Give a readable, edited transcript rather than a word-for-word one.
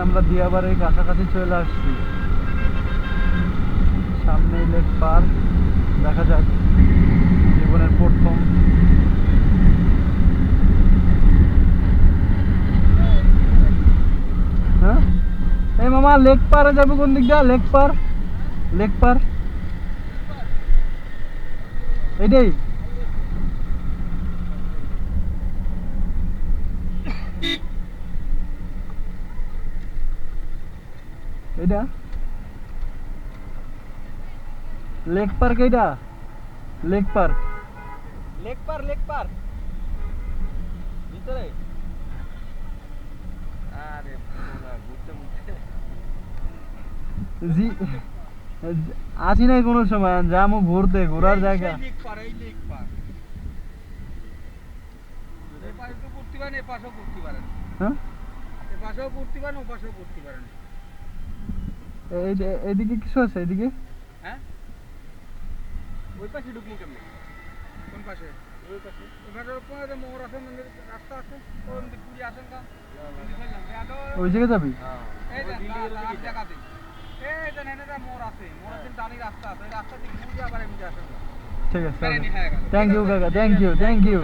আমরা দিয়াবাড়ির কাছাকাছি চলে আসছি। সামনে লেক পার্ক, দেখা যাক জীবনের প্রথম। হ্যাঁ এই মামা, লেক পারে যাবে কোন দিক দিয়ে? লেক পার, লেক পার এইটাই। এইটা লেক পার্ক, এইটা লেক পার্ক। লেক পার, লেক পার ভিতরে। আরে না, ঘুরতে ঘুরতে জি আসি নাই কোনো সময়, যামু ঘুরতে, ঘোরার জায়গা। লেক পার, এই লেক পার। এই পাশে তো ঘুরতে পারেন, এই পাশেও ঘুরতে পারেন। হ্যাঁ এই পাশেও ঘুরতে পারেন, ও পাশেও ঘুরতে পারেন। এইদিকে কিছু আছে এইদিকে? হ্যাঁ, ওই পাশে ঢুকবো কেমনে? কোন পাশে? ওই পাশে। ওখানে ওপরে মোড় আছে, মন্দির রাস্তা আছে। ওই দিক পুরি আসেন কা? ওই জায়গায় যাবি? এই দেন আর জায়গাতে। এই দেন এনে মোড় আছে, মোড়ের ডানি রাস্তা আছে। ওই রাস্তা দিয়ে ঘুরে আবার এমনি আসেন। ঠিক আছে, থ্যাংক ইউ কাকা, থ্যাংক ইউ, থ্যাংক ইউ।